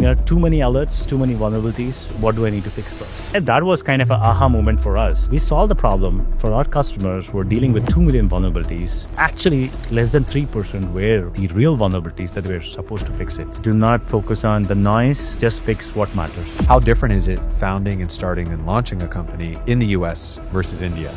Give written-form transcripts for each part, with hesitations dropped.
there are too many alerts, too many vulnerabilities. What do I need to fix first? And that was kind of an aha moment for us. We solved the problem for our customers who are dealing with 2 million vulnerabilities. Actually, less than 3% were the real vulnerabilities that we're supposed to fix it. Do not focus on the noise, just fix what matters. How different is it founding and starting and launching a company in the US versus India?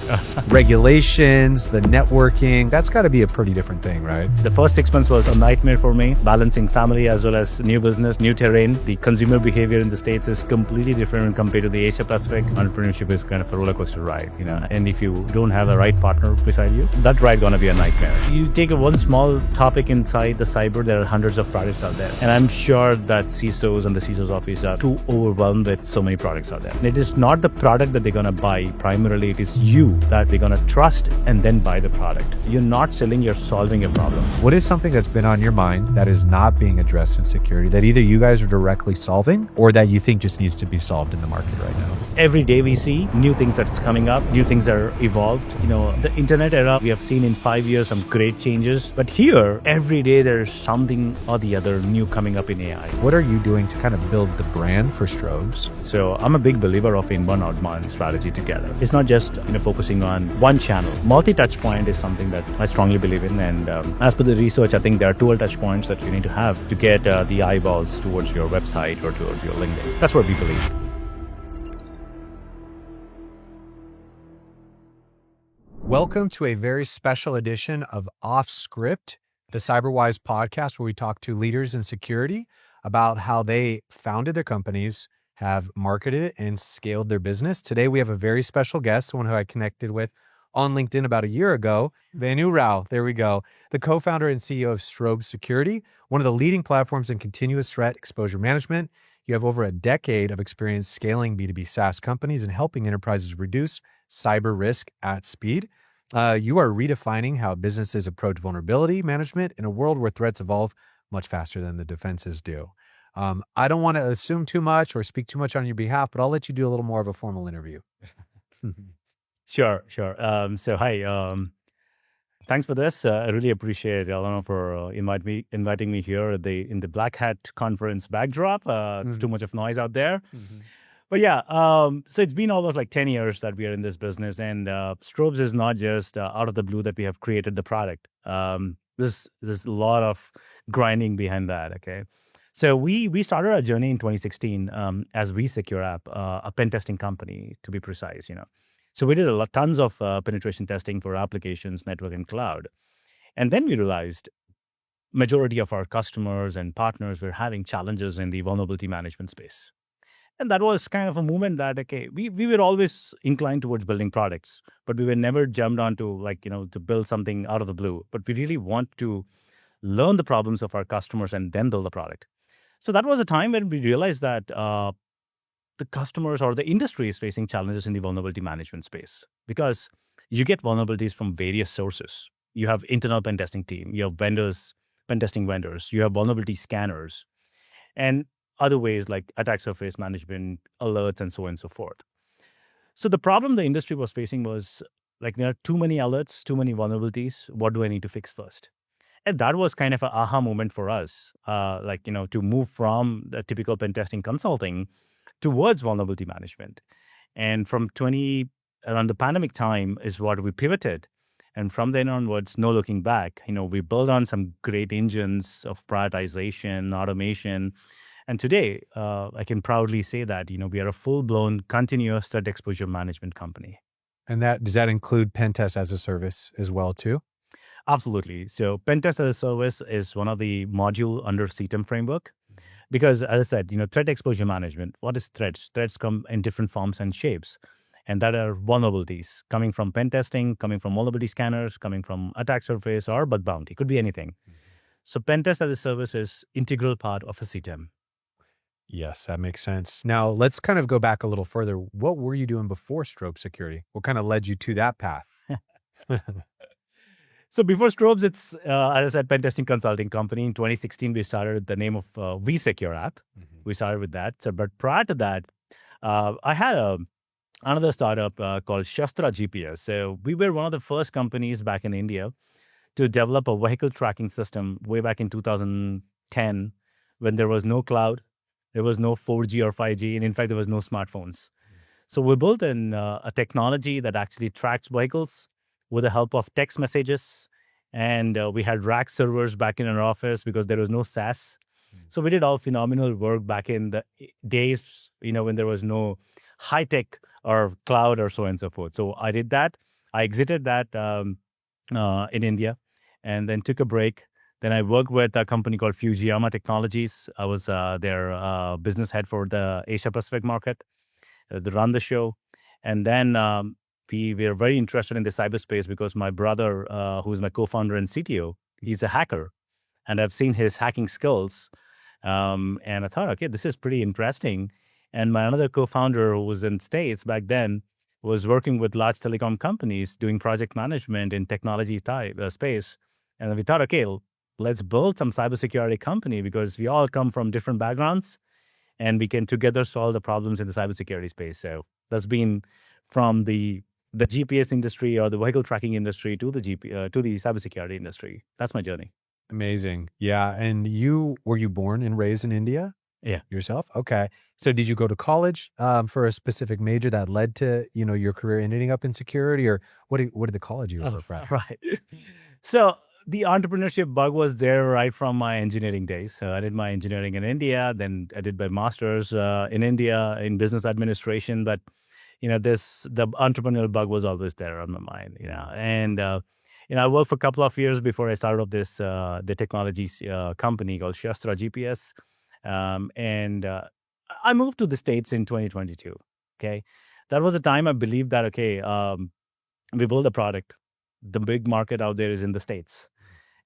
Regulations, the networking, that's got to be a pretty different thing, right? The first 6 months was a nightmare for me, balancing family as well as new business, new terrain. The consumer behavior in the States is completely different compared to the Asia Pacific. Entrepreneurship is kind of a roller coaster ride, and if you don't have the right partner beside you, that ride gonna be a nightmare. You take one small topic inside the cyber, there are hundreds of products out there. And I'm sure that CISOs and the CISO's office are too overwhelmed with so many products out there. And it is not the product that they're gonna buy. Primarily, it is you that they're gonna trust and then buy the product. You're not selling, you're solving a problem. What is something that's been on your mind that is not being addressed in security that either you guys are directly solving or that you think just needs to be solved in the market right now? Every day we see new things that's coming up, new things are evolved. The internet era, we have seen in 5 years some great changes. But here, every day there's something or the other new coming up in AI. What are you doing to kind of build the brand for Strobes? So I'm a big believer of inbound outbound strategy together. It's not just focusing on one channel. Multi-touch point is something that I strongly believe in. And as per the research, I think there are 12 touch points that you need to have to get the eyeballs towards your website or towards your LinkedIn. That's what we believe. Welcome to a very special edition of Off Script, the Cyberwhyze Podcast, where we talk to leaders in security about how they founded their companies, have marketed it, and scaled their business. Today, we have a very special guest, someone who I connected with on LinkedIn about a year ago, Venu Rao. There we go. The co-founder and CEO of Strobes Security, one of the leading platforms in continuous threat exposure management. You have over a decade of experience scaling B2B SaaS companies and helping enterprises reduce cyber risk at speed. You are redefining how businesses approach vulnerability management in a world where threats evolve much faster than the defenses do. I don't want to assume too much or speak too much on your behalf, but I'll let you do a little more of a formal interview. Sure. So hi, thanks for this. I really appreciate Alano for inviting me here in the Blackhat conference backdrop. It's too much of noise out there. But yeah, so it's been almost like 10 years that we are in this business, and Strobes is not just out of the blue that we have created the product. There's a lot of grinding behind that, okay? So we started our journey in 2016 as WeSecure app, a pen testing company, to be precise, So we did tons of penetration testing for applications, network, and cloud. And then we realized majority of our customers and partners were having challenges in the vulnerability management space. And that was kind of a movement that, okay, we were always inclined towards building products, but we were never jumped onto to build something out of the blue. But we really want to learn the problems of our customers and then build the product. So that was a time when we realized that the customers or the industry is facing challenges in the vulnerability management space because you get vulnerabilities from various sources. You have internal pen testing team, you have vendors, pen testing vendors, you have vulnerability scanners, and other ways like attack surface management, alerts, and so on and so forth. So the problem the industry was facing was there are too many alerts, too many vulnerabilities. What do I need to fix first? And that was kind of an aha moment for us, to move from the typical pen testing consulting towards vulnerability management. And from around the pandemic time is what we pivoted. And from then onwards, no looking back, we built on some great engines of prioritization, automation. And today, I can proudly say that, we are a full-blown continuous threat exposure management company. And does that include pen test as a service as well, too? Absolutely. So pen test as a service is one of the module under CTEM framework. Because as I said, threat exposure management, what is threats? Threats come in different forms and shapes. And that are vulnerabilities coming from pen testing, coming from vulnerability scanners, coming from attack surface or bug bounty. Could be anything. So pen test as a service is integral part of a CTEM. Yes, that makes sense. Now, let's kind of go back a little further. What were you doing before Strobes Security? What kind of led you to that path? So before Strobes, it's, as I said, pen testing consulting company. In 2016, we started the name of WeSecure app. We started with that. So, but prior to that, I had another startup called Shastra GPS. So we were one of the first companies back in India to develop a vehicle tracking system way back in 2010 when there was no cloud, There was no 4G or 5G, and in fact, there was no smartphones. So we built a technology that actually tracks vehicles with the help of text messages. And we had rack servers back in our office because there was no SaaS. So we did all phenomenal work back in the days, when there was no high tech or cloud or so on and so forth. So I did that. I exited that in India and then took a break. Then I worked with a company called Fujiyama Technologies. I was their business head for the Asia Pacific market to run the show. And then we were very interested in the cyberspace because my brother, who's my co-founder and CTO, he's a hacker. And I've seen his hacking skills. And I thought, okay, this is pretty interesting. And my another co-founder who was in States back then was working with large telecom companies doing project management in technology type space. And we thought, okay, let's build some cybersecurity company because we all come from different backgrounds and we can together solve the problems in the cybersecurity space. So that's been from the GPS industry or the vehicle tracking industry to the to the cybersecurity industry. That's my journey. Amazing. Yeah. And were you born and raised in India? Yeah. Yourself? Okay. So did you go to college for a specific major that led to, your career ending up in security, or what did the college years look like? Right. So the entrepreneurship bug was there right from my engineering days. So I did my engineering in India, then I did my master's in India in business administration. But the entrepreneurial bug was always there on my mind. And I worked for a couple of years before I started off this the technology company called Shastra GPS, and I moved to the States in 2022. Okay, that was a time I believed that we build a product. The big market out there is in the States,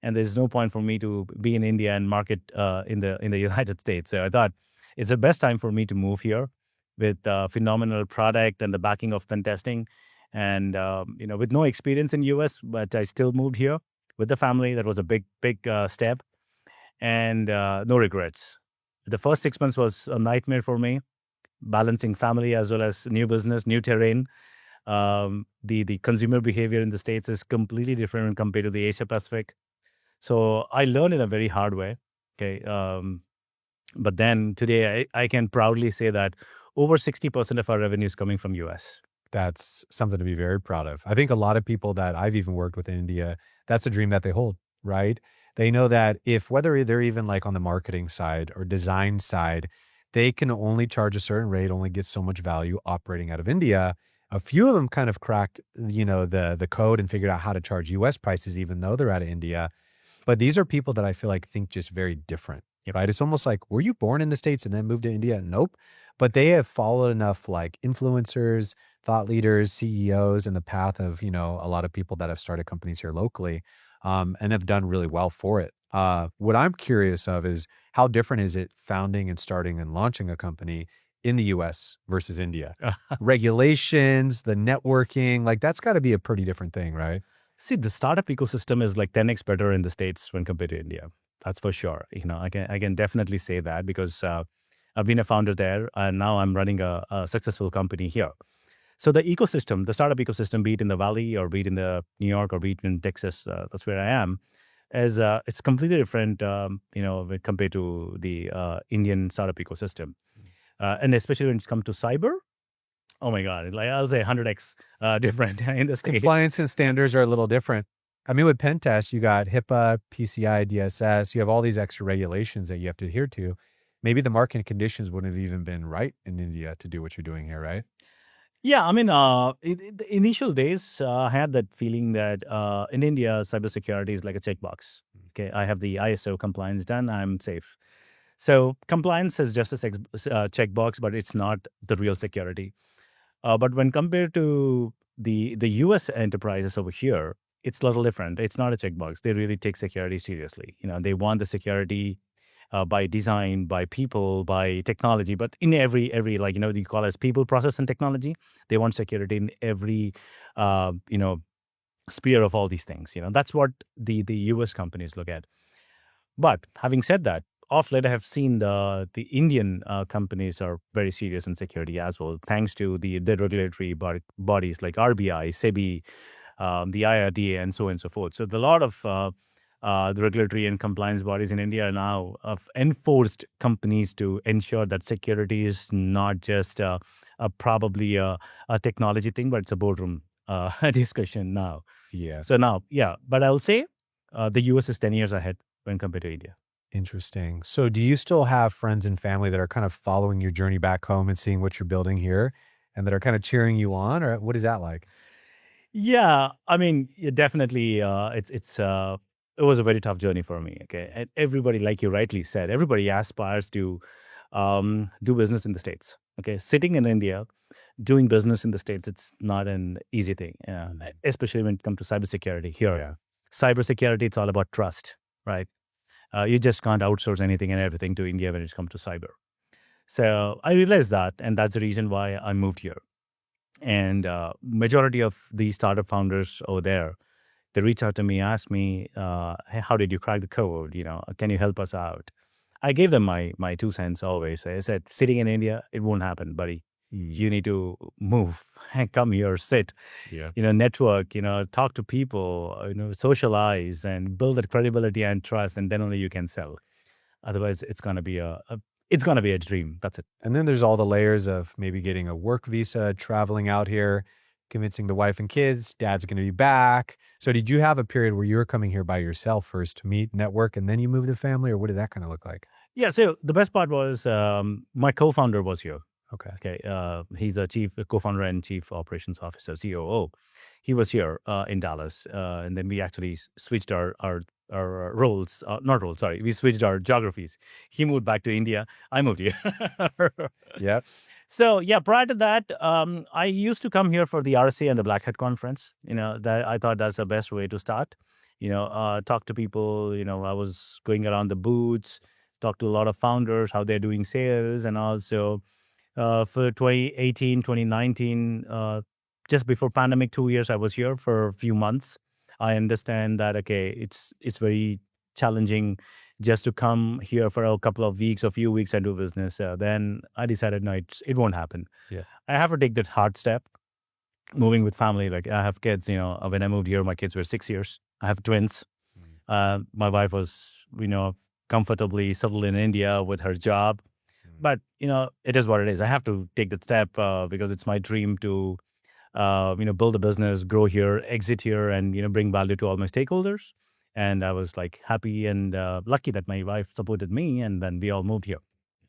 and there's no point for me to be in India and market in the United States. So I thought it's the best time for me to move here with phenomenal product and the backing of pentesting, and with no experience in US, but I still moved here with the family. That was a big step, and no regrets. The first 6 months was a nightmare for me, balancing family as well as new business, new terrain. The consumer behavior in the States is completely different when compared to the Asia Pacific. So I learned in a very hard way. Okay. But then today I can proudly say that over 60% of our revenue is coming from US. That's something to be very proud of. I think a lot of people that I've even worked with in India, that's a dream that they hold, right? They know that whether they're even like on the marketing side or design side, they can only charge a certain rate, only get so much value operating out of India. A few of them kind of cracked, the code and figured out how to charge US prices, even though they're out of India. But these are people that I feel like think just very different, right? It's almost like, were you born in the States and then moved to India? Nope. But they have followed enough like influencers, thought leaders, CEOs in the path of, a lot of people that have started companies here locally and have done really well for it. What I'm curious of is how different is it founding and starting and launching a company in the US versus India? Regulations, the networking, like that's got to be a pretty different thing, right? See, the startup ecosystem is like 10x better in the States when compared to India. That's for sure. I can definitely say that because I've been a founder there, and now I'm running a successful company here. So the ecosystem, the startup ecosystem, be it in the Valley or be it in the New York or be it in Texas, that's where I am, is it's completely different, when compared to the Indian startup ecosystem, and especially when it comes to cyber. Oh my God, like I'll say 100x different in the States. Compliance and standards are a little different. I mean, with pen tests, you got HIPAA, PCI DSS, you have all these extra regulations that you have to adhere to. Maybe the market conditions wouldn't have even been right in India to do what you're doing here, right? Yeah, I mean, the initial days, I had that feeling that in India, cybersecurity is like a checkbox. Okay, I have the ISO compliance done, I'm safe. So compliance is just a checkbox, but it's not the real security. But when compared to the US enterprises over here, it's a little different. It's not a checkbox. They really take security seriously. They want the security by design, by people, by technology. But in every like you call it as people, process, and technology, they want security in every sphere of all these things. That's what the US companies look at. But having said that, off late, I have seen the Indian companies are very serious in security as well, thanks to the regulatory bodies like RBI, SEBI, the IRDA, and so on and so forth. So a lot of the regulatory and compliance bodies in India now have enforced companies to ensure that security is not just probably a technology thing, but it's a boardroom discussion now. Yeah. So now, yeah, but I'll say the US is 10 years ahead when compared to India. Interesting. So do you still have friends and family that are kind of following your journey back home and seeing what you're building here and that are kind of cheering you on, or what is that like? Yeah, I mean, definitely, it was a very tough journey for me. Okay, and everybody, like you rightly said, everybody aspires to do business in the States. Okay, sitting in India, doing business in the States, it's not an easy thing, especially when it comes to cybersecurity. Here, Yeah. cybersecurity, it's all about trust, right? You just can't outsource anything and everything to India when it comes to cyber. So I realized that, and that's the reason why I moved here. And majority of the startup founders over there, they reach out to me, ask me, "Hey, how did you crack the code? Can you help us out?" I gave them my 2 cents always. I said, sitting in India, it won't happen, buddy. You need to move and come here, sit, Yeah. network, talk to people, socialize and build that credibility and trust, and then only you can sell. Otherwise, it's gonna be it's gonna be a dream. That's it. And then there's all the layers of maybe getting a work visa, traveling out here, convincing the wife and kids, dad's going to be back. So did you have a period where you were coming here by yourself first to meet, network, and then you moved the family, or what did that kind of look like? Yeah. So the best part was my co-founder was here. Okay. Okay, he's a chief co-founder and chief operations officer, COO. He was here in Dallas, and then we actually switched our roles, not roles, sorry, we switched our geographies. He moved back to India. I moved here. Yeah. So yeah, prior to that, I used to come here for the RSA and the Blackhat conference. That I thought that's the best way to start. Talk to people. I was going around the booths, talk to a lot of founders, how they're doing sales, and also for 2018, 2019, just before pandemic, 2 years, I was here for a few months. I understand that, okay, it's very challenging just to come here for a couple of weeks, a few weeks and do business. Then I decided, no, it won't happen. Yeah. I have to take that hard step, moving with family. Like I have kids, when I moved here, my kids were 6 years. I have twins. My wife was, comfortably settled in India with her job. But, it is what it is. I have to take that step because it's my dream to, build a business, grow here, exit here, and, bring value to all my stakeholders. And I was like happy and lucky that my wife supported me, and then we all moved here.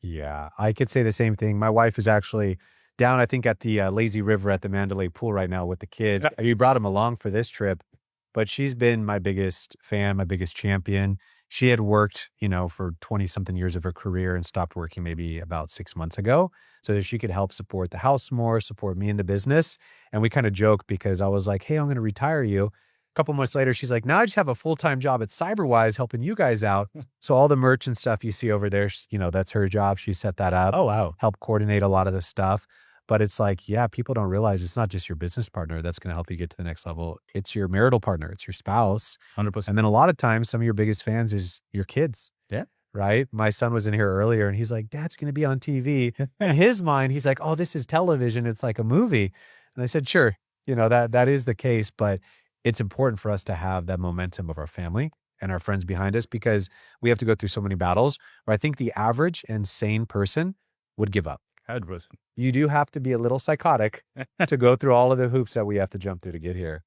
Yeah, I could say the same thing. My wife is actually down, I think, at the lazy river at the Mandalay pool right now with the kids. You brought them along for this trip, but she's been my biggest fan, my biggest champion. She had worked, for 20 something years of her career and stopped working maybe about 6 months ago so that she could help support the house more, support me in the business. And we kind of joked because I was like, hey, I'm going to retire you. A couple months later, she's like, now I just have a full-time job at Cyberwhyze helping you guys out. So all the merch and stuff you see over there, that's her job. She set that up. Oh, wow. Help coordinate a lot of the stuff. But it's like, yeah, people don't realize it's not just your business partner that's going to help you get to the next level. It's your marital partner. It's your spouse. 100%. And then a lot of times, some of your biggest fans is your kids. Yeah. Right? My son was in here earlier and he's like, Dad's going to be on TV. In his mind, he's like, oh, this is television. It's like a movie. And I said, sure, that is the case. But it's important for us to have that momentum of our family and our friends behind us because we have to go through so many battles where I think the average and sane person would give up. 100%. You do have to be a little psychotic to go through all of the hoops that we have to jump through to get here.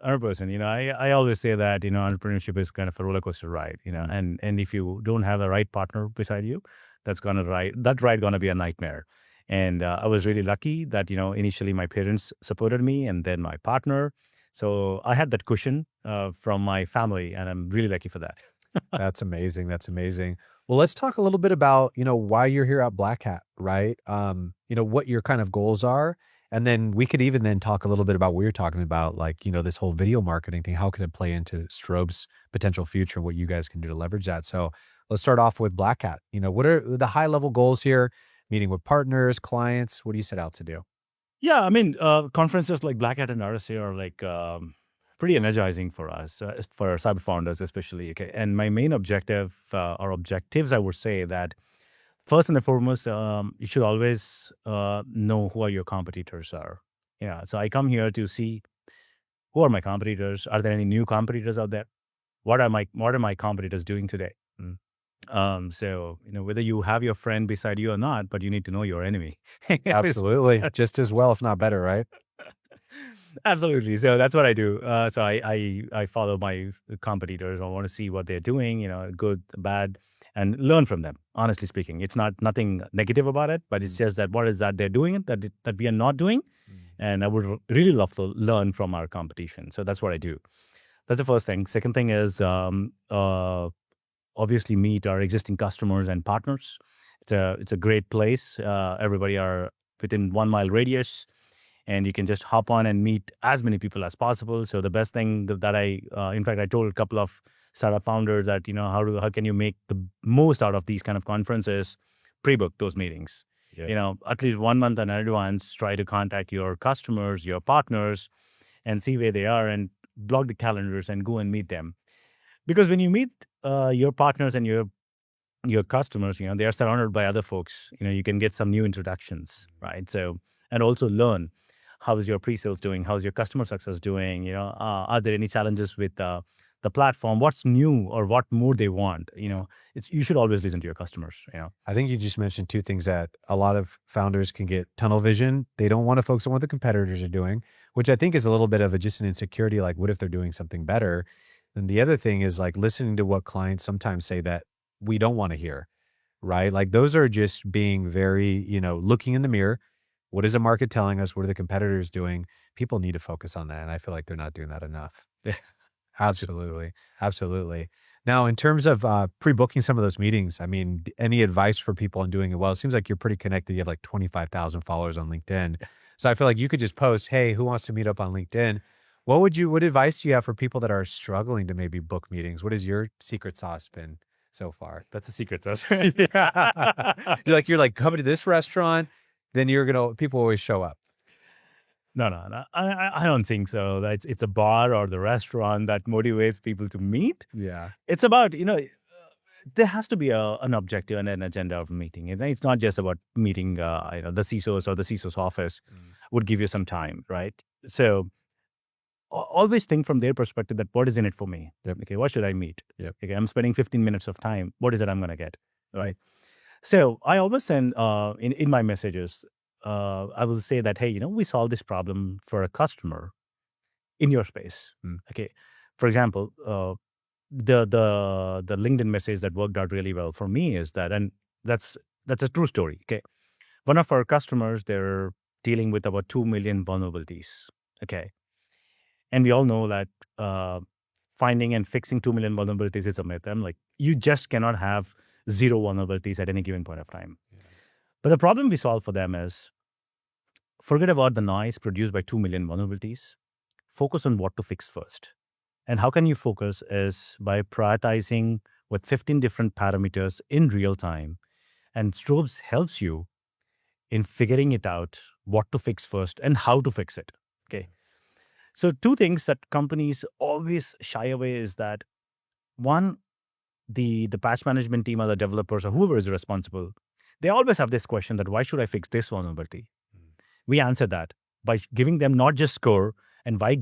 100%. I always say that, entrepreneurship is kind of a roller coaster ride, and if you don't have the right partner beside you, that ride gonna be a nightmare. And I was really lucky that, initially my parents supported me and then my partner. So I had that cushion from my family and I'm really lucky for that. That's amazing. That's amazing. Well, let's talk a little bit about, why you're here at Blackhat, right? What your kind of goals are. And then we could even then talk a little bit about what you're talking about, like, this whole video marketing thing. How can it play into Strobes' potential future? What you guys can do to leverage that. So let's start off with Blackhat. What are the high level goals here? Meeting with partners, clients. What do you set out to do? Yeah, I mean, conferences like Blackhat and RSA are like pretty energizing for us, for cyber founders especially. Okay, and my main objective or objectives, I would say that first and foremost, you should always know who are your competitors are. Yeah, so I come here to see who are my competitors. Are there any new competitors out there? what are my competitors doing today? So whether you have your friend beside you or not, but you need to know your enemy. Absolutely. Just as well, if not better, right? Absolutely. So that's what I do. So I follow my competitors. I want to see what they're doing, good, bad, and learn from them. Honestly speaking, it's nothing negative about it, but it's just that what is that they're doing that we are not doing, and I would really love to learn from our competition. So that's what I do. That's the first thing. Second thing is obviously meet our existing customers and partners. It's a great place. Everybody are within 1 mile radius, and you can just hop on and meet as many people as possible. So the best thing that in fact, I told a couple of startup founders that how can you make the most out of these kind of conferences? Pre-book those meetings. Yeah. At least 1 month in advance. Try to contact your customers, your partners, and see where they are, and block the calendars and go and meet them. Because when you meet your partners and your customers, they are surrounded by other folks. You can get some new introductions, right? So, and also learn how is your pre-sales doing, how's your customer success doing. Are there any challenges with the platform? What's new or what more they want? You should always listen to your customers. I think you just mentioned two things that a lot of founders can get tunnel vision. They don't want to focus on what the competitors are doing, which I think is a little bit of just an insecurity. Like, what if they're doing something better? And the other thing is like listening to what clients sometimes say that we don't want to hear, right? Like those are just being very, looking in the mirror. What is the market telling us? What are the competitors doing? People need to focus on that. And I feel like they're not doing that enough. Absolutely. Absolutely. Now, in terms of pre-booking some of those meetings, I mean, any advice for people on doing it well? It seems like you're pretty connected. You have like 25,000 followers on LinkedIn. So I feel like you could just post, hey, who wants to meet up on LinkedIn? What advice do you have for people that are struggling to maybe book meetings? What has your secret sauce been so far? That's a secret sauce. You're like, come to this restaurant, then people always show up. No. I don't think so. It's a bar or the restaurant that motivates people to meet. Yeah. It's about, there has to be an objective and an agenda of a meeting. It's not just about meeting, the CISOs or the CISO's office would give you some time, right? So always think from their perspective that what is in it for me? Yep. Okay, what should I meet? Yep. Okay, I'm spending 15 minutes of time. What is it I'm going to get? Right. So I always send in my messages, I will say that, hey, we solve this problem for a customer in your space. Okay. For example, the LinkedIn message that worked out really well for me is that, and that's a true story. Okay. One of our customers, they're dealing with about 2 million vulnerabilities. Okay. And we all know that finding and fixing 2 million vulnerabilities is a myth. I'm like, you just cannot have 0 vulnerabilities at any given point of time. Yeah. But the problem we solve for them is forget about the noise produced by 2 million vulnerabilities. Focus on what to fix first. And how can you focus is by prioritizing with 15 different parameters in real time. And Strobes helps you in figuring it out, what to fix first and how to fix it. Okay. So 2 things that companies always shy away is that, one, the patch management team or the developers or whoever is responsible, they always have this question that why should I fix this vulnerability? We answer that by giving them not just score and why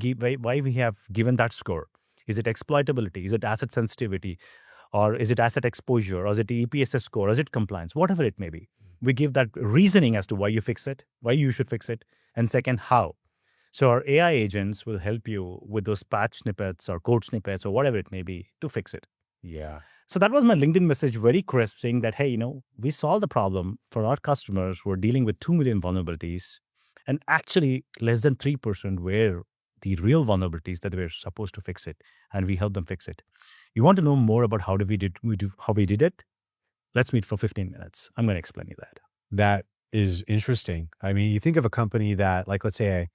we have given that score. Is it exploitability? Is it asset sensitivity? Or is it asset exposure? Or is it the EPSS score? Or is it compliance? Whatever it may be. We give that reasoning as to why you fix it, why you should fix it, and second, how. So our AI agents will help you with those patch snippets or code snippets or whatever it may be to fix it. Yeah. So that was my LinkedIn message, very crisp, saying that, hey, we solved the problem for our customers who are dealing with 2 million vulnerabilities, and actually less than 3% were the real vulnerabilities that we're supposed to fix it, and we help them fix it. You want to know more about how we did it? Let's meet for 15 minutes. I'm going to explain you that. That is interesting. I mean, you think of a company that, like, let's say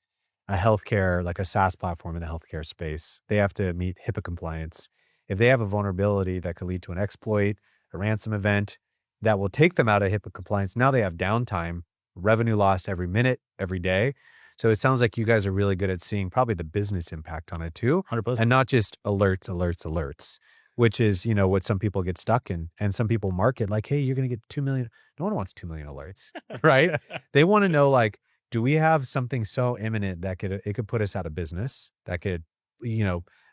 a healthcare, like a SaaS platform in the healthcare space, they have to meet HIPAA compliance. If they have a vulnerability that could lead to an exploit, a ransom event that will take them out of HIPAA compliance, now they have downtime, revenue lost every minute, every day. So it sounds like you guys are really good at seeing probably the business impact on it too. 100%. And not just alerts, which is, what some people get stuck in. And some people market like, hey, you're going to get 2 million. No one wants 2 million alerts, right? They want to know, like, do we have something so imminent that it could put us out of business, that could,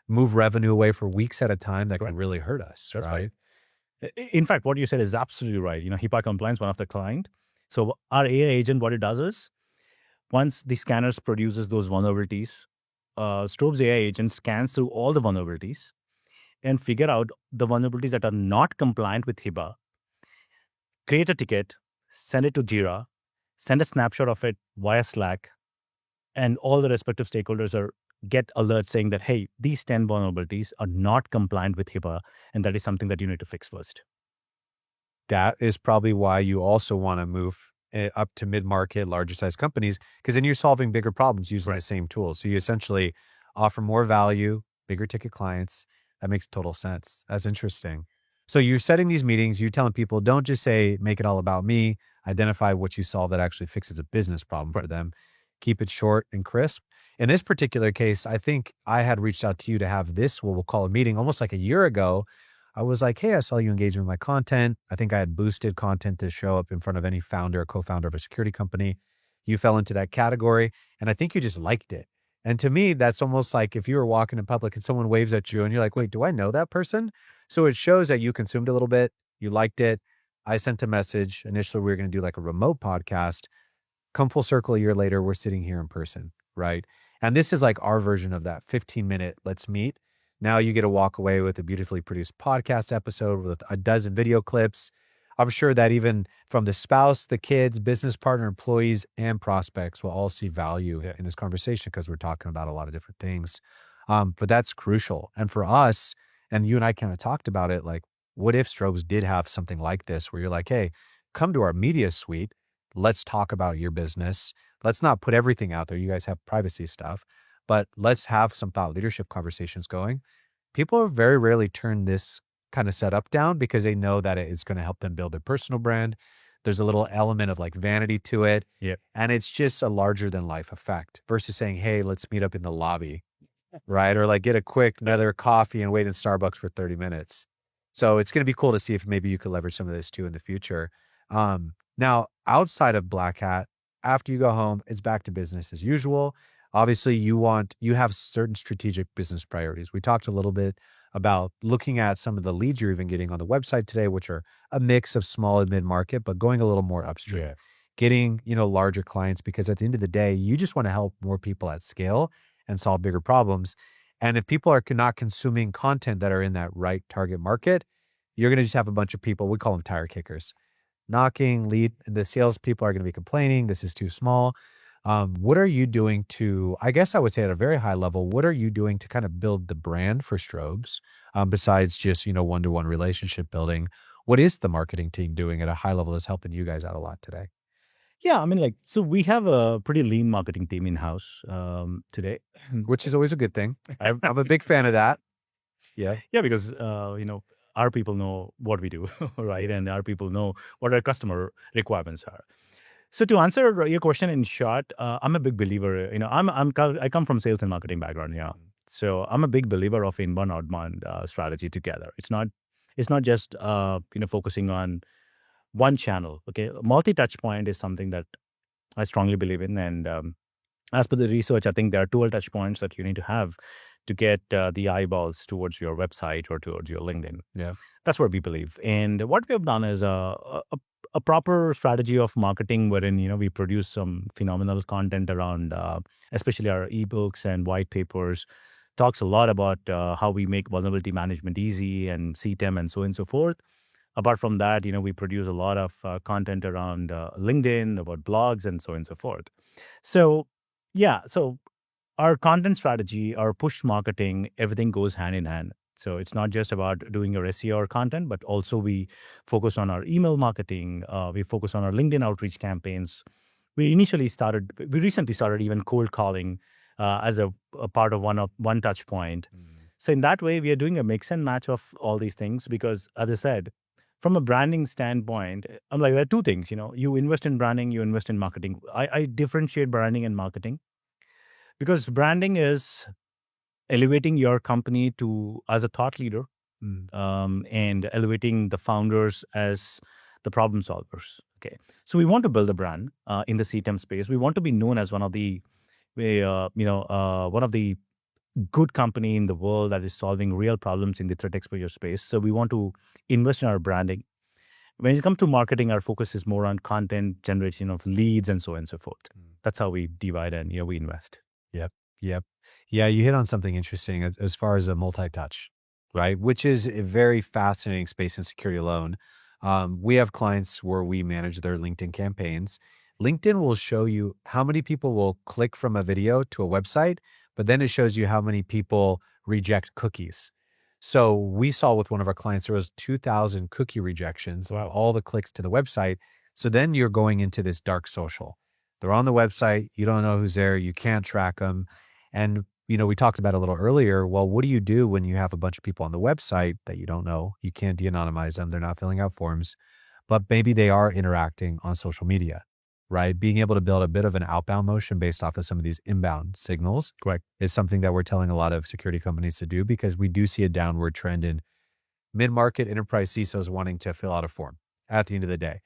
move revenue away for weeks at a time that Correct. can really hurt us, That's right? In fact, what you said is absolutely right. HIPAA compliance, one of the client. So our AI agent, what it does is, once the scanners produces those vulnerabilities, Strobes AI agent scans through all the vulnerabilities and figure out the vulnerabilities that are not compliant with HIPAA, create a ticket, send it to Jira, send a snapshot of it via Slack, and all the respective stakeholders get alerts saying that, hey, these 10 vulnerabilities are not compliant with HIPAA, and that is something that you need to fix first. That is probably why you also want to move up to mid-market, larger size companies, because then you're solving bigger problems using the same tools. So you essentially offer more value, bigger ticket clients. That makes total sense. That's interesting. So you're setting these meetings, you're telling people, don't just say, make it all about me. Identify what you solve that actually fixes a business problem for them. Keep it short and crisp. In this particular case, I think I had reached out to you to have this, what we'll call a meeting, almost like a year ago. I was like, hey, I saw you engaging with my content. I think I had boosted content to show up in front of any founder or co-founder of a security company. You fell into that category, and I think you just liked it. And to me, that's almost like if you were walking in public and someone waves at you and you're like, wait, do I know that person? So it shows that you consumed a little bit, you liked it. I sent a message. Initially, we were going to do like a remote podcast. Come full circle a year later, we're sitting here in person, right? And this is like our version of that 15-minute let's meet. Now you get to walk away with a beautifully produced podcast episode with a dozen video clips. I'm sure that even from the spouse, the kids, business partner, employees, and prospects will all see value in this conversation because we're talking about a lot of different things. But that's crucial. And for us, and you and I kind of talked about it, like, what if Strobes did have something like this where you're like, hey, come to our media suite. Let's talk about your business. Let's not put everything out there. You guys have privacy stuff, but let's have some thought leadership conversations going. People very rarely turn this kind of setup down because they know that it's going to help them build their personal brand. There's a little element of like vanity to it. Yep. And it's just a larger than life effect versus saying, hey, let's meet up in the lobby, right? Or like get a quick another coffee and wait in Starbucks for 30 minutes. So it's going to be cool to see if maybe you could leverage some of this too in the future. Now, outside of Blackhat, after you go home, it's back to business as usual. Obviously, you have certain strategic business priorities. We talked a little bit about looking at some of the leads you're even getting on the website today, which are a mix of small and mid-market, but going a little more upstream. Yeah. Getting, larger clients, because at the end of the day, you just want to help more people at scale and solve bigger problems. And if people are not consuming content that are in that right target market, you're going to just have a bunch of people, we call them tire kickers, knocking lead. The salespeople are going to be complaining, this is too small. What are you doing to, I guess I would say at a very high level, what are you doing to kind of build the brand for Strobes besides just, one-to-one relationship building? What is the marketing team doing at a high level that's helping you guys out a lot today? Yeah, I mean, so we have a pretty lean marketing team in-house today. Which is always a good thing. I'm a big fan of that. Yeah. Yeah, because, our people know what we do, right? And our people know what our customer requirements are. So to answer your question in short, I'm a big believer. I come from sales and marketing background. Yeah, so I'm a big believer of inbound outbound strategy together. It's not just focusing on one channel. Okay, multi touch point is something that I strongly believe in, and as per the research, I think there are 12 touch points that you need to have to get the eyeballs towards your website or towards your LinkedIn. Yeah. That's what we believe. And what we have done is a proper strategy of marketing wherein, we produce some phenomenal content around, especially our ebooks and white papers, talks a lot about how we make vulnerability management easy and CTEM and so on and so forth. Apart from that, we produce a lot of content around LinkedIn, about blogs and so on and so forth. So, yeah, so our content strategy, our push marketing, everything goes hand in hand. So it's not just about doing your SEO or content, but also we focus on our email marketing. We focus on our LinkedIn outreach campaigns. We recently started even cold calling as a part of one touch point. So in that way, we are doing a mix and match of all these things because, as I said, from a branding standpoint, I'm like, there are two things. You invest in branding, you invest in marketing. I differentiate branding and marketing because branding is elevating your company as a thought leader, and elevating the founders as the problem solvers. Okay, so we want to build a brand in the CTEM space. We want to be known as one of the good company in the world that is solving real problems in the threat exposure space. So we want to invest in our branding. When it comes to marketing, our focus is more on content generation of leads and so on and so forth. That's how we divide and we invest. Yep. Yep. Yeah, you hit on something interesting as far as a multi-touch, right? Which is a very fascinating space in security alone. We have clients where we manage their LinkedIn campaigns. LinkedIn will show you how many people will click from a video to a website, but then it shows you how many people reject cookies. So we saw with one of our clients, there was 2,000 cookie rejections, Wow. all the clicks to the website. So then you're going into this dark social. They're on the website. You don't know who's there. You can't track them. And, we talked about it a little earlier. Well, what do you do when you have a bunch of people on the website that you don't know? You can't de-anonymize them. They're not filling out forms, but maybe they are interacting on social media, right? Being able to build a bit of an outbound motion based off of some of these inbound signals Correct. is something that we're telling a lot of security companies to do, because we do see a downward trend in mid-market enterprise CISOs wanting to fill out a form at the end of the day.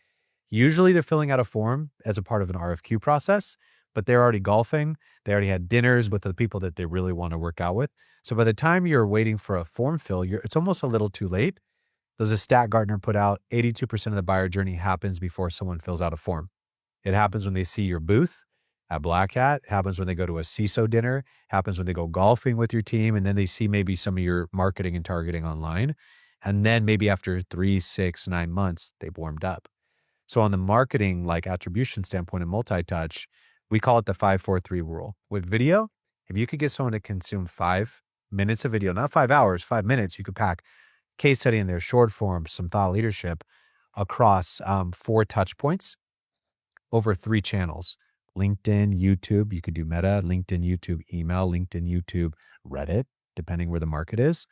Usually they're filling out a form as a part of an RFQ process, but they're already golfing. They already had dinners with the people that they really want to work out with. So by the time you're waiting for a form fill, it's almost a little too late. There's a stat Gartner put out, 82% of the buyer journey happens before someone fills out a form. It happens when they see your booth at Blackhat. It happens when they go to a CISO dinner. It happens when they go golfing with your team, and then they see maybe some of your marketing and targeting online. And then maybe after 3, 6, 9 months, they've warmed up. So on the marketing, like attribution standpoint and multi-touch, we call it the 5-4-3 rule. With video, if you could get someone to consume 5 minutes of video, not 5 hours, 5 minutes, you could pack case study in there, short form, some thought leadership across 4 touch points over 3 channels: LinkedIn, YouTube. You could do Meta, LinkedIn, YouTube, email, LinkedIn, YouTube, Reddit, depending where the market is.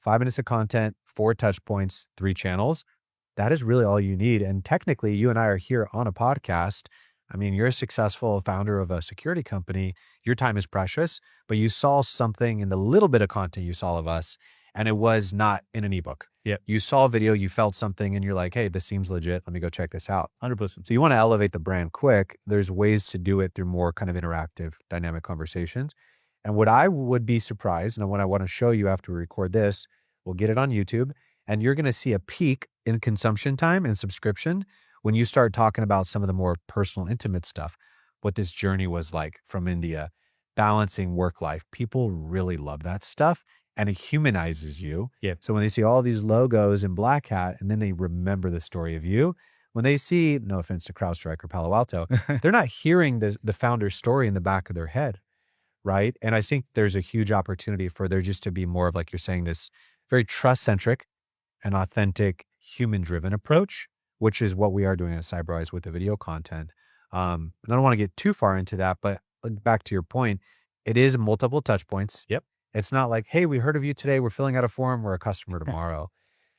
5 minutes of content, 4 touch points, 3 channels. That is really all you need. And technically, you and I are here on a podcast. I mean, you're a successful founder of a security company. Your time is precious, but you saw something in the little bit of content you saw of us, and it was not in an ebook. Yeah. You saw a video, you felt something, and you're like, hey, this seems legit. Let me go check this out. 100%. So you want to elevate the brand quick. There's ways to do it through more kind of interactive, dynamic conversations. And what I would be surprised, and what I want to show you after we record this, we'll get it on YouTube, and you're going to see a peak in consumption time and subscription when you start talking about some of the more personal, intimate stuff, what this journey was like from India, balancing work life. People really love that stuff, and it humanizes you. Yeah. So when they see all these logos in Blackhat, and then they remember the story of you, when they see, no offense to CrowdStrike or Palo Alto, they're not hearing the founder's story in the back of their head, right? And I think there's a huge opportunity for there just to be more of, like you're saying, this very trust-centric and authentic, human-driven approach, which is what we are doing at Cyberwhyze with the video content. And I don't want to get too far into that, but back to your point, it is multiple touch points. Yep. It's not like, hey, we heard of you today. We're filling out a form. We're a customer tomorrow.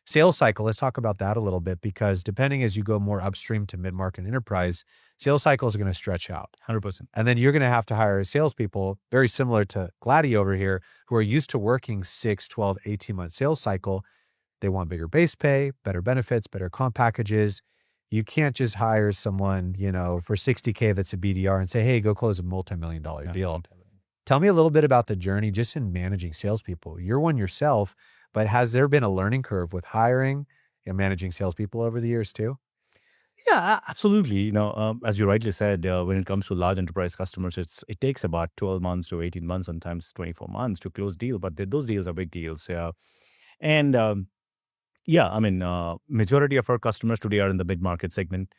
Sales cycle, let's talk about that a little bit, because depending as you go more upstream to mid-market enterprise, sales cycle is going to stretch out. 100%. And then you're going to have to hire salespeople, very similar to Gladdy over here, who are used to working 6, 12, 18-month sales cycle. They want bigger base pay, better benefits, better comp packages. You can't just hire someone, for $60K that's a BDR and say, hey, go close a multi-million-dollar deal. Tell me a little bit about the journey just in managing salespeople. You're one yourself, but has there been a learning curve with hiring and managing salespeople over the years too? Yeah, absolutely. As you rightly said, when it comes to large enterprise customers, it takes about 12 months to 18 months, sometimes 24 months to close deal. But those deals are big deals. And yeah, I mean, majority of our customers today are in the mid-market segment,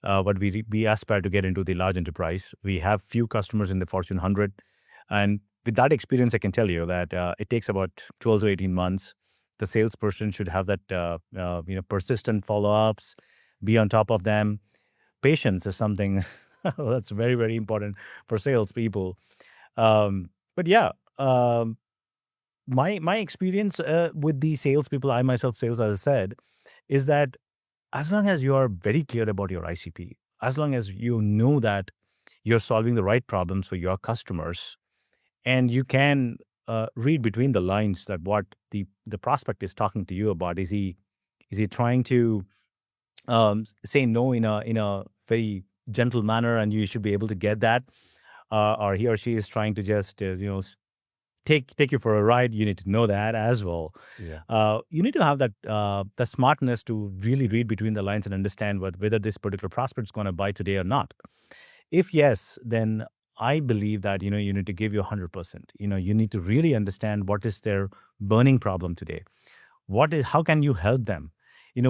but we aspire to get into the large enterprise. We have few customers in the Fortune 100, and with that experience, I can tell you that it takes about 12 to 18 months. The salesperson should have that persistent follow-ups, be on top of them. Patience is something that's very, very important for salespeople. But yeah, my experience with the salespeople, I myself sales, as I said, is that as long as you are very clear about your ICP, as long as you know that you're solving the right problems for your customers, and you can read between the lines that what the prospect is talking to you about. Is he trying to say no in a very gentle manner, and you should be able to get that, or he or she is trying to just take you for a ride. You need to know that as well. Yeah. You need to have that the smartness to really read between the lines and understand whether this particular prospect is going to buy today or not. If yes, then I believe that you need to give you 100%. You need to really understand what is their burning problem today. How can you help them?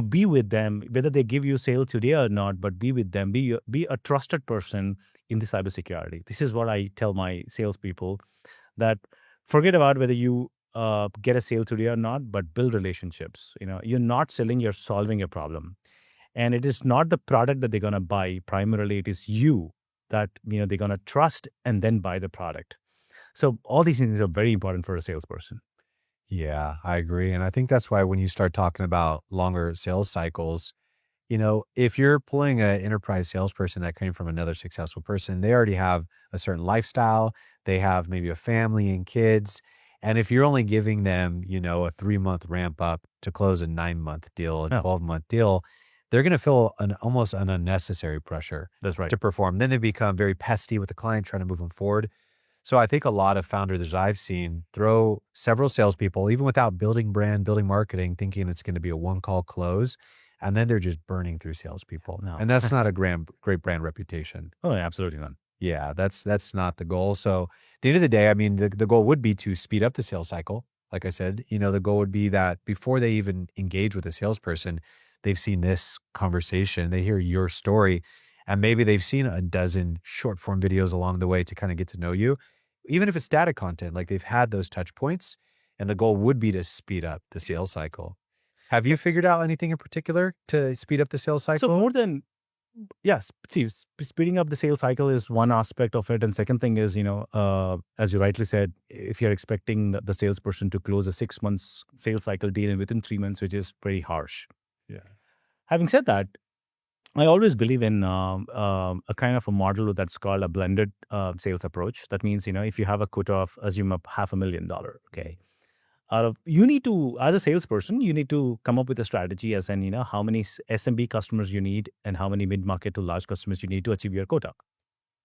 Be with them, whether they give you sale today or not, but be with them. Be a trusted person in the cybersecurity. This is what I tell my salespeople, that forget about whether you get a sale today or not, but build relationships. You're not selling, you're solving a problem. And it is not the product that they're going to buy. Primarily, it is you that they're going to trust and then buy the product. So all these things are very important for a salesperson. Yeah, I agree. And I think that's why when you start talking about longer sales cycles, if you're pulling an enterprise salesperson that came from another successful person, they already have a certain lifestyle. They have maybe a family and kids. And if you're only giving them, a 3-month ramp up to close a 9-month deal, a No, 12-month deal, they're going to feel almost an unnecessary pressure that's right. to perform. Then they become very pesty with the client, trying to move them forward. So I think a lot of founders that I've seen throw several salespeople, even without building brand, building marketing, thinking it's going to be a one-call close. And then they're just burning through salespeople. No. And that's not a great brand reputation. Oh, absolutely not. Yeah, that's not the goal. So at the end of the day, I mean, the goal would be to speed up the sales cycle. Like I said, the goal would be that before they even engage with a salesperson, they've seen this conversation, they hear your story, and maybe they've seen a dozen short form videos along the way to kind of get to know you. Even if it's static content, like they've had those touch points, and the goal would be to speed up the sales cycle. Have you figured out anything in particular to speed up the sales cycle? So more than, yes, see, speeding up the sales cycle is one aspect of it. And second thing is, as you rightly said, if you're expecting the salesperson to close a 6 months sales cycle deal within 3 months, which is pretty harsh. Yeah. Having said that, I always believe in a kind of a model that's called a blended sales approach. That means, if you have a quota of, assume up $500,000, okay, you need to, as a salesperson, you need to come up with a strategy as in, how many SMB customers you need and how many mid-market to large customers you need to achieve your quota.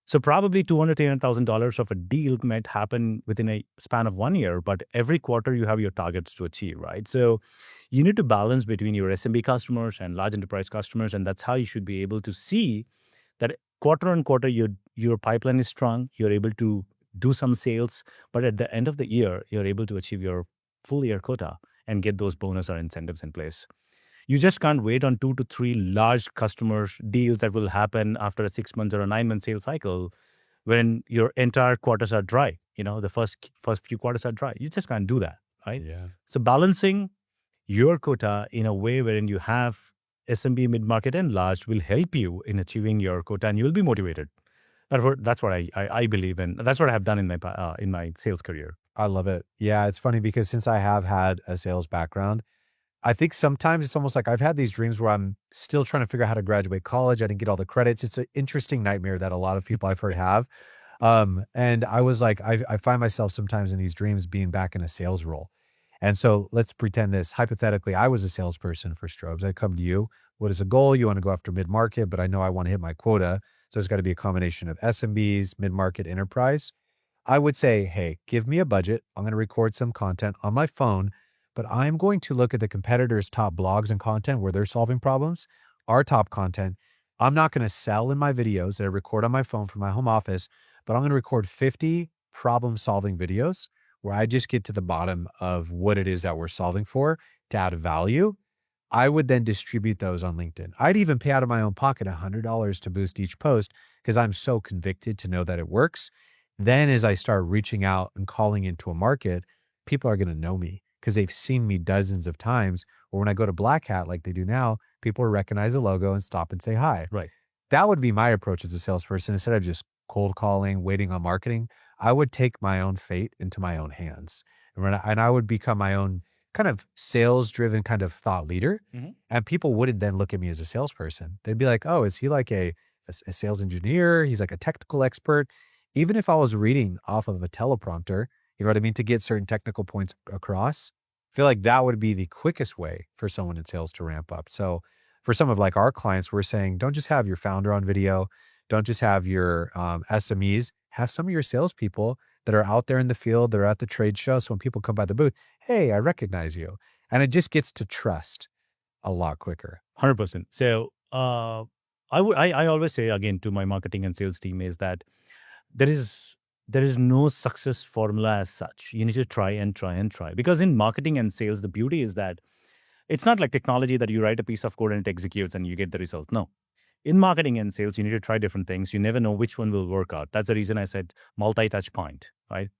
So probably $200,000, $300,000 of a deal might happen within a span of 1 year, but every quarter you have your targets to achieve, right? So you need to balance between your SMB customers and large enterprise customers, and that's how you should be able to see that quarter on quarter your pipeline is strong, you're able to do some sales, but at the end of the year, you're able to achieve your full year quota and get those bonus or incentives in place. You just can't wait on 2 to 3 large customers deals that will happen after a 6 months or a 9-month sales cycle when your entire quarters are dry. The first few quarters are dry. You just can't do that, right? Yeah. So balancing your quota in a way wherein you have SMB, mid-market, and large will help you in achieving your quota, and you'll be motivated. That's what I believe in. That's what I have done in my sales career. I love it. Yeah, it's funny because since I have had a sales background, I think sometimes it's almost like I've had these dreams where I'm still trying to figure out how to graduate college. I didn't get all the credits. It's an interesting nightmare that a lot of people I've heard have. And I was like, I find myself sometimes in these dreams being back in a sales role. And so let's pretend this. Hypothetically, I was a salesperson for Strobes. I come to you. What is a goal? You want to go after mid-market, but I know I want to hit my quota. So it's got to be a combination of SMBs, mid-market, enterprise. I would say, hey, give me a budget. I'm going to record some content on my phone, but I'm going to look at the competitors' top blogs and content where they're solving problems, our top content. I'm not going to sell in my videos that I record on my phone from my home office, but I'm going to record 50 problem-solving videos where I just get to the bottom of what it is that we're solving for to add value. I would then distribute those on LinkedIn. I'd even pay out of my own pocket $100 to boost each post because I'm so convicted to know that it works. Then as I start reaching out and calling into a market, people are going to know me because they've seen me dozens of times. Or when I go to Blackhat like they do now, people will recognize the logo and stop and say hi. Right. That would be my approach as a salesperson. Instead of just cold calling, waiting on marketing, I would take my own fate into my own hands. And I would become my own kind of sales-driven kind of thought leader. Mm-hmm. And people wouldn't then look at me as a salesperson. They'd be like, oh, is he like a sales engineer? He's like a technical expert. Even if I was reading off of a teleprompter, you know what I mean, to get certain technical points across, I feel like that would be the quickest way for someone in sales to ramp up. So for some of like our clients, we're saying, don't just have your founder on video. Don't just have your SMEs, have some of your salespeople that are out there in the field. They're at the trade show. So when people come by the booth, hey, I recognize you. And it just gets to trust a lot quicker. 100%. So I always say again to my marketing and sales team is that there is no success formula as such. You need to try and try and try, because in marketing and sales, the beauty is that it's not like technology that you write a piece of code and it executes and you get the result. No. In marketing and sales, you need to try different things. You never know which one will work out. That's the reason I said multi-touch point, right?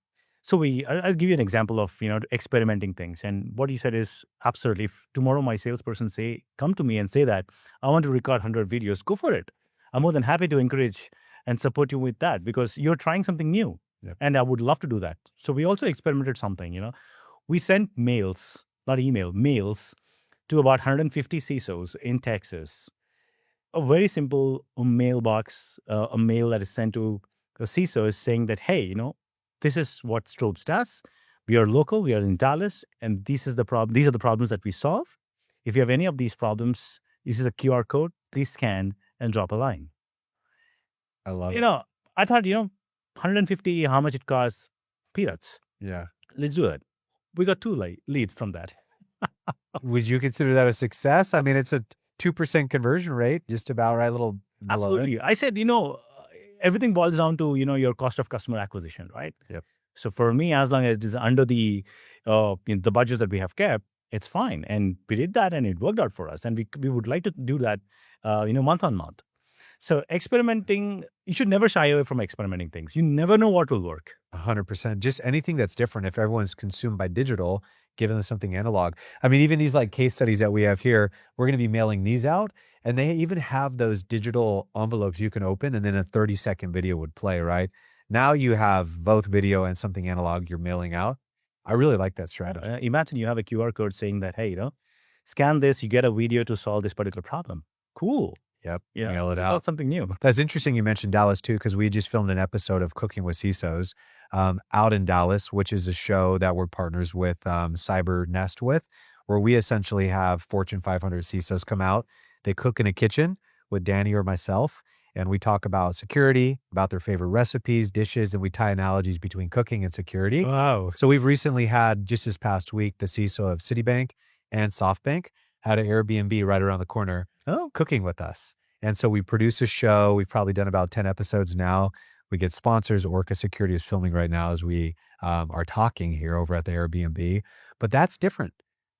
So I'll give you an example of, experimenting things. And what you said is absolutely, if tomorrow my salesperson come to me and say that I want to record 100 videos, go for it. I'm more than happy to encourage and support you with that, because you're trying something new. Yep. And I would love to do that. So we also experimented something, we sent mails, not email, mails to about 150 CISOs in Texas. A very simple mailbox, a mail that is sent to a CISO is saying that, hey, this is what Strobes does. We are local, we are in Dallas, and this is the problem. These are the problems that we solve. If you have any of these problems, this is a QR code. Please scan and drop a line. I love it. I thought, 150, how much it costs? Peanuts. Yeah. Let's do it. We got 2 leads from that. Would you consider that a success? I mean, it's a 2% conversion rate, just about right, a little below Absolutely. it. I said, everything boils down to, your cost of customer acquisition, right? Yep. So for me, as long as it is under the budgets that we have kept, it's fine. And we did that and it worked out for us. And we would like to do that, month on month. So experimenting, you should never shy away from experimenting things. You never know what will work. 100%. Just anything that's different. If everyone's consumed by digital, giving them something analog. I mean, even these case studies that we have here, we're going to be mailing these out. And they even have those digital envelopes you can open, and then a 30-second video would play, right? Now you have both video and something analog you're mailing out. I really like that strategy. Imagine you have a QR code saying that, hey, scan this, you get a video to solve this particular problem. Cool. Yep. Yeah. Mail it So out. that's something new. That's interesting you mentioned Dallas too, because we just filmed an episode of Cooking with CISOs out in Dallas, which is a show that we're partners with Cyber Nest with, where we essentially have Fortune 500 CISOs come out. They cook in a kitchen with Danny or myself, and we talk about security, about their favorite recipes, dishes, and we tie analogies between cooking and security. Wow. So we've recently had, just this past week, the CISO of Citibank and SoftBank had an Airbnb right around the corner cooking with us. And so we produce a show. We've probably done about 10 episodes now. We get sponsors. Orca Security is filming right now as we are talking here over at the Airbnb. But that's different,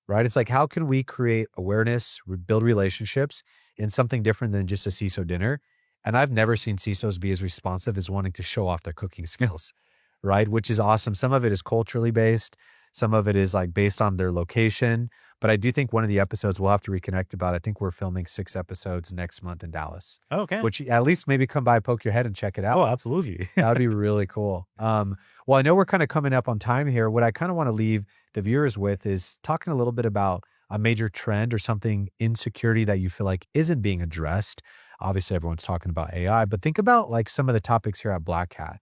right? It's like, how can we create awareness, build relationships in something different than just a CISO dinner? And I've never seen CISOs be as responsive as wanting to show off their cooking skills, right? Which is awesome. Some of it is culturally based. Some of it is based on their location. But I do think one of the episodes we'll have to reconnect about. I think we're filming 6 episodes next month in Dallas. Okay. Which at least maybe come by, poke your head and check it out. Oh, absolutely. That would be really cool. Well, I know we're kind of coming up on time here. What I kind of want to leave the viewers with is talking a little bit about a major trend or something in security that you feel like isn't being addressed. Obviously, everyone's talking about AI, but think about some of the topics here at Blackhat.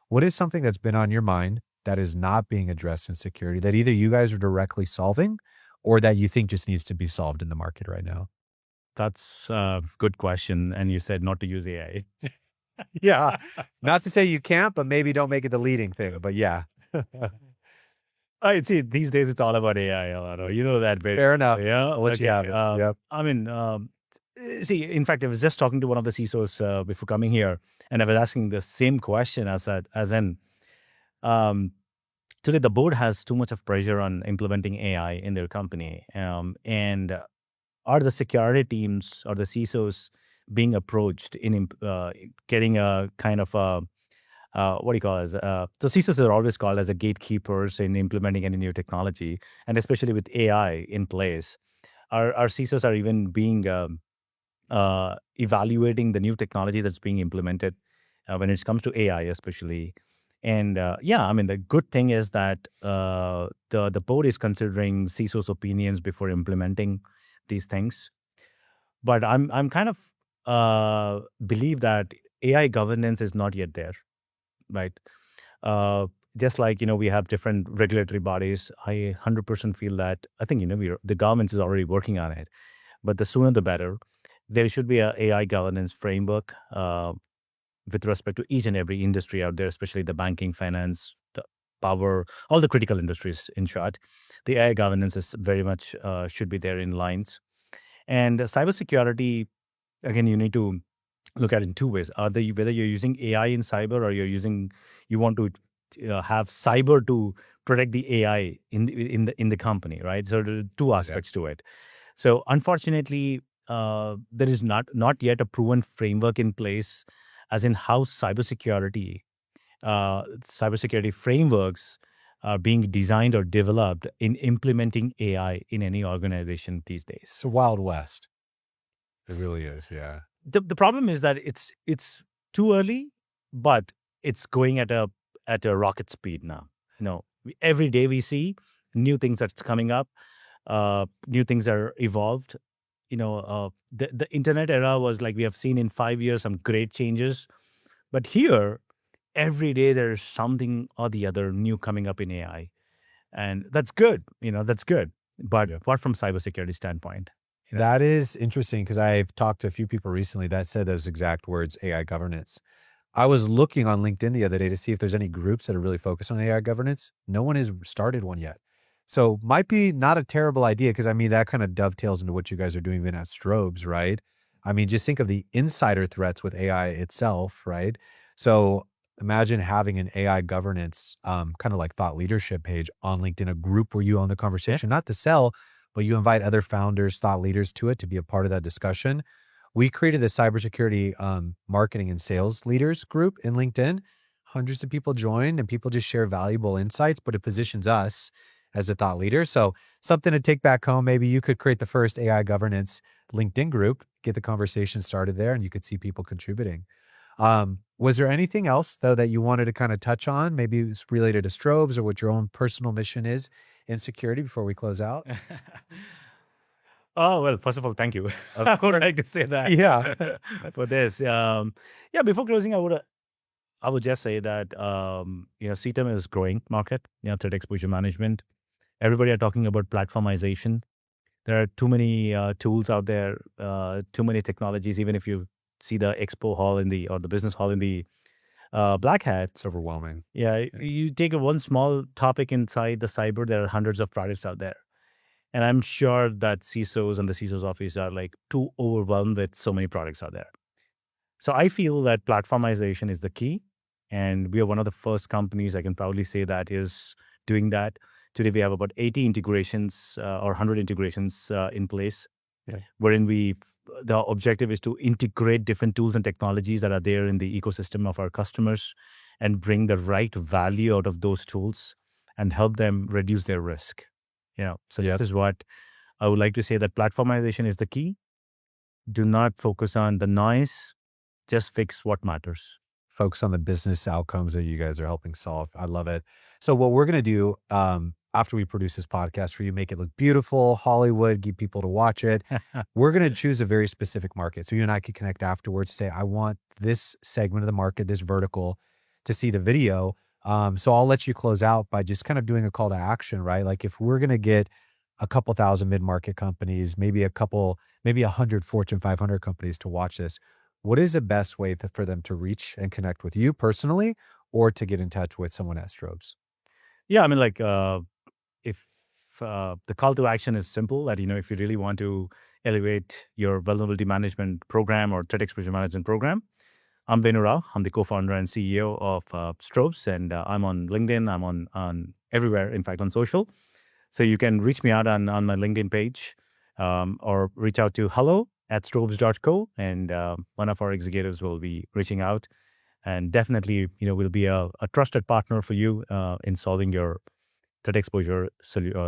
What is something that's been on your mind that is not being addressed in security that either you guys are directly solving or that you think just needs to be solved in the market right now? That's a good question. And you said not to use AI. Yeah. Not to say you can't, but maybe don't make it the leading thing. But yeah. I see. These days, it's all about AI, Alano. You know that bit. Fair enough. Yeah. I'll let you have it. Yep. I mean, see, in fact, I was just talking to one of the CISOs before coming here, and I was asking the same question today the board has too much of pressure on implementing AI in their company. And are the security teams or the CISOs being approached in getting a kind of what do you call it? So CISOs are always called as a gatekeepers in implementing any new technology, and especially with AI in place, our CISOs are even being evaluating the new technology that's being implemented when it comes to AI, especially. And I mean, the good thing is that the board is considering CISO's opinions before implementing these things. But I'm kind of believe that AI governance is not yet there, right? Just like we have different regulatory bodies. I 100% feel that I think the government is already working on it, but the sooner the better. There should be a AI governance framework with respect to each and every industry out there, especially the banking, finance, the power, all the critical industries. In short, the AI governance is very much should be there in lines. And cybersecurity, again, you need to look at it in two ways. Whether you're using AI in cyber, or you want to have cyber to protect the AI in the company, right? So there are two aspects to it. So unfortunately, there is not yet a proven framework in place, as in how cybersecurity frameworks are being designed or developed in implementing AI in any organization these days. It's a Wild West. It really is, yeah. The problem is that it's too early, but it's going at a rocket speed now. Every day we see new things that's coming up, new things are evolved. The internet era was like, we have seen in 5 years some great changes, but here every day there's something or the other new coming up in AI, and that's good. That's good. But apart from cybersecurity standpoint. That is interesting, because I've talked to a few people recently that said those exact words, AI governance. I was looking on LinkedIn the other day to see if there's any groups that are really focused on AI governance. No one has started one yet. So might be not a terrible idea, because I mean, that kind of dovetails into what you guys are doing even at Strobes, right? I mean, just think of the insider threats with AI itself, right? So imagine having an AI governance kind of like thought leadership page on LinkedIn, a group where you own the conversation, not to sell, but you invite other founders, thought leaders to it to be a part of that discussion. We created the cybersecurity marketing and sales leaders group in LinkedIn. Hundreds of people joined, and people just share valuable insights, but it positions us as a thought leader. So something to take back home. Maybe you could create the first AI governance LinkedIn group, get the conversation started there, and you could see people contributing. Was there anything else, though, that you wanted to kind of touch on? Maybe it's related to Strobes or what your own personal mission is in security before we close out? Oh, well, first of all, thank you. I would like to say that. Yeah. For this. Before closing, I would just say that, CTEM is growing market, threat exposure management. Everybody are talking about platformization. There are too many tools out there, too many technologies. Even if you see the expo hall or the business hall in the Blackhat, It's overwhelming. yeah, you take one small topic inside the cyber, there are hundreds of products out there. And I'm sure that CISOs and the CISO's office are like too overwhelmed with so many products out there. So I feel that platformization is the key. And we are one of the first companies, I can proudly say, that is doing that. Today, we have about 80 integrations or 100 integrations in place, wherein the objective is to integrate different tools and technologies that are there in the ecosystem of our customers and bring the right value out of those tools and help them reduce their risk. So that is what I would like to say, that platformization is the key. Do not focus on the noise. Just fix what matters. Focus on the business outcomes that you guys are helping solve. I love it. So what we're going to do after we produce this podcast for you, make it look beautiful, Hollywood, get people to watch it. We're going to choose a very specific market. So you and I could connect afterwards to say, I want this segment of the market, this vertical, to see the video. So I'll let you close out by just kind of doing a call to action, right? Like if we're going to get a couple thousand mid-market companies, maybe 100 Fortune 500 companies to watch this, what is the best way for them to reach and connect with you personally, or to get in touch with someone at Strobes? Yeah, I mean, like if the call to action is simple, that, if you really want to elevate your vulnerability management program or threat exposure management program, I'm Venu Rao. I'm the co-founder and CEO of Strobes, and I'm on LinkedIn. I'm on everywhere, in fact, on social. So you can reach me out on my LinkedIn page, or reach out to hello@strobes.co, and one of our executives will be reaching out, and definitely, we'll be a trusted partner for you in solving your threat exposure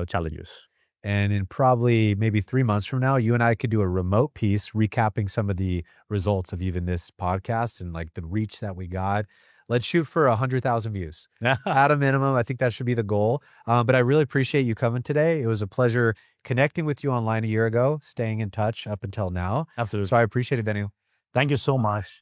challenges. And in probably maybe 3 months from now, you and I could do a remote piece recapping some of the results of even this podcast and like the reach that we got. Let's shoot for 100,000 views at a minimum. I think that should be the goal. But I really appreciate you coming today. It was a pleasure connecting with you online a year ago, staying in touch up until now. Absolutely. So I appreciate it, Venu. Thank you so much.